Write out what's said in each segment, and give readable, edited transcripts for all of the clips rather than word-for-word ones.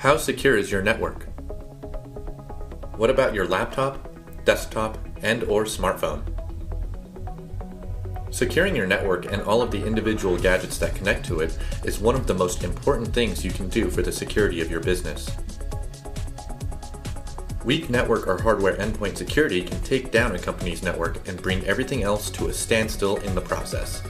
How secure is your network? What about your laptop, desktop, and/or smartphone? Securing your network and all of the individual gadgets that connect to it is one of the most important things you can do for the security of your business. Weak network or hardware endpoint security can take down a company's network and bring everything else to a standstill in the process.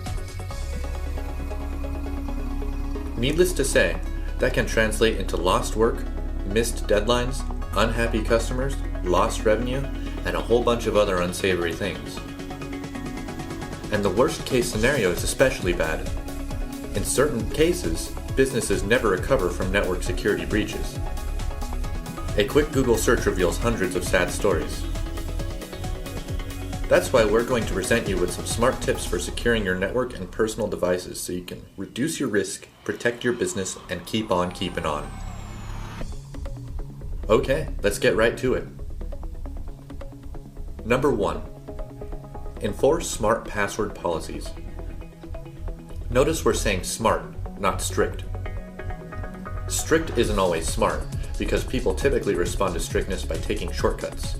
Needless to say, that can translate into lost work, missed deadlines, unhappy customers, lost revenue, and a whole bunch of other unsavory things. And the worst case scenario is especially bad. In certain cases, businesses never recover from network security breaches. A quick Google search reveals hundreds of sad stories. That's why we're going to present you with some smart tips for securing your network and personal devices so you can reduce your risk, protect your business, and keep on keeping on. Okay, let's get right to it. Number 1. Enforce smart password policies. Notice we're saying smart, not strict. Strict isn't always smart, because people typically respond to strictness by taking shortcuts.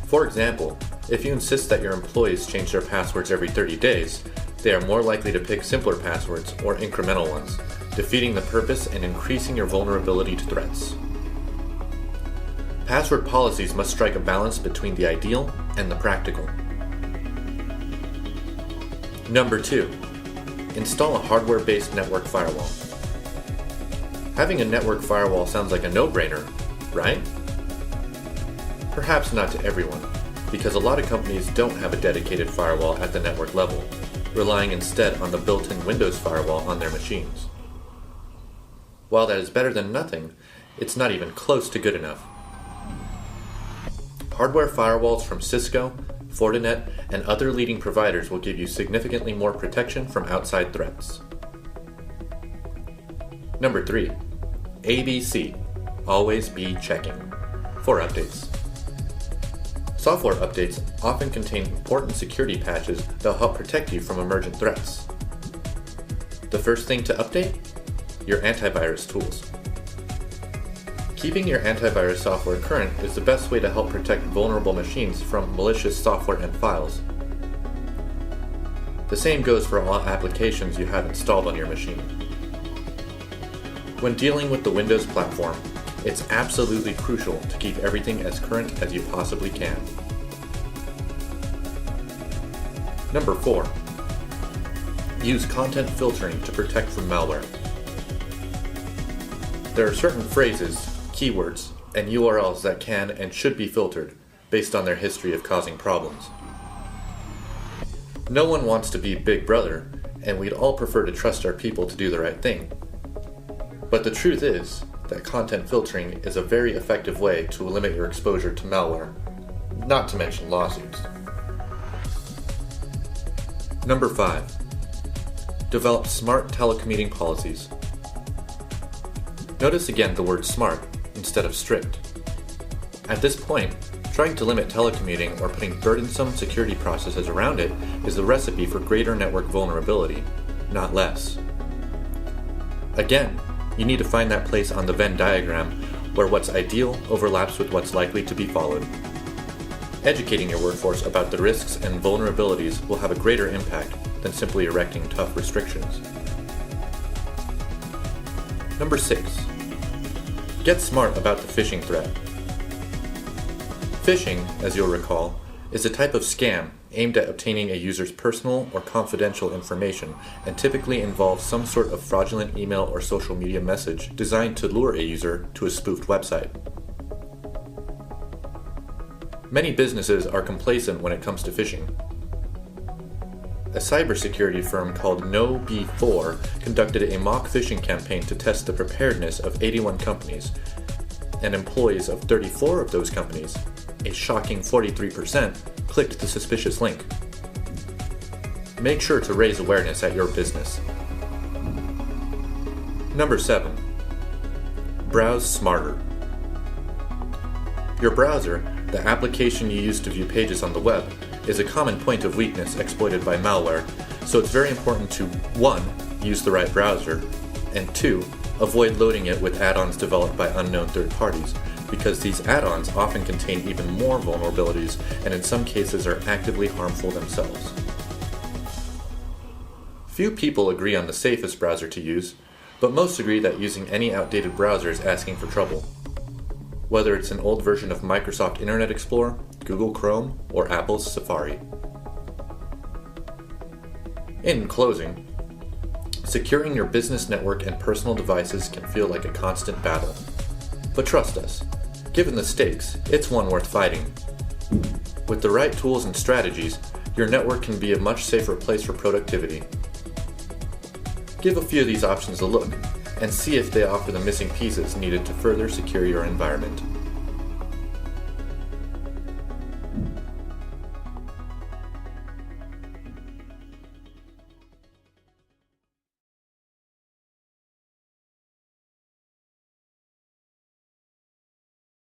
For example, if you insist that your employees change their passwords every 30 days, they are more likely to pick simpler passwords or incremental ones, defeating the purpose and increasing your vulnerability to threats. Password policies must strike a balance between the ideal and the practical. Number 2. Install a hardware-based network firewall. Having a network firewall sounds like a no-brainer, right? Perhaps not to everyone, because a lot of companies don't have a dedicated firewall at the network level, relying instead on the built-in Windows firewall on their machines. While that is better than nothing, it's not even close to good enough. Hardware firewalls from Cisco, Fortinet, and other leading providers will give you significantly more protection from outside threats. Number 3. ABC. Always be checking. For updates. Software updates often contain important security patches that will help protect you from emergent threats. The first thing to update? Your antivirus tools. Keeping your antivirus software current is the best way to help protect vulnerable machines from malicious software and files. The same goes for all applications you have installed on your machine. When dealing with the Windows platform, it's absolutely crucial to keep everything as current as you possibly can. Number 4. Use content filtering to protect from malware. There are certain phrases, keywords, and URLs that can and should be filtered based on their history of causing problems. No one wants to be Big Brother, and we'd all prefer to trust our people to do the right thing. But the truth is that content filtering is a very effective way to limit your exposure to malware, not to mention lawsuits. Number 5. Develop smart telecommuting policies. Notice again the word smart instead of strict. At this point, trying to limit telecommuting or putting burdensome security processes around it is the recipe for greater network vulnerability, not less. Again, you need to find that place on the Venn diagram where what's ideal overlaps with what's likely to be followed. Educating your workforce about the risks and vulnerabilities will have a greater impact than simply erecting tough restrictions. Number 6. Get smart about the phishing threat. Phishing, as you'll recall, is a type of scam aimed at obtaining a user's personal or confidential information and typically involves some sort of fraudulent email or social media message designed to lure a user to a spoofed website. Many businesses are complacent when it comes to phishing. A cybersecurity firm called KnowBe4 conducted a mock phishing campaign to test the preparedness of 81 companies, and employees of 34 of those companies, a shocking 43%, clicked the suspicious link. Make sure to raise awareness at your business. Number 7. Browse smarter. Your browser, the application you use to view pages on the web, is a common point of weakness exploited by malware, so it's very important to 1. Use the right browser, and 2. Avoid loading it with add-ons developed by unknown third parties, because these add-ons often contain even more vulnerabilities and in some cases are actively harmful themselves. Few people agree on the safest browser to use, but most agree that using any outdated browser is asking for trouble. Whether it's an old version of Microsoft Internet Explorer, Google Chrome, or Apple's Safari. In closing, securing your business network and personal devices can feel like a constant battle. But trust us, given the stakes, it's one worth fighting. With the right tools and strategies, your network can be a much safer place for productivity. Give a few of these options a look, and see if they offer the missing pieces needed to further secure your environment.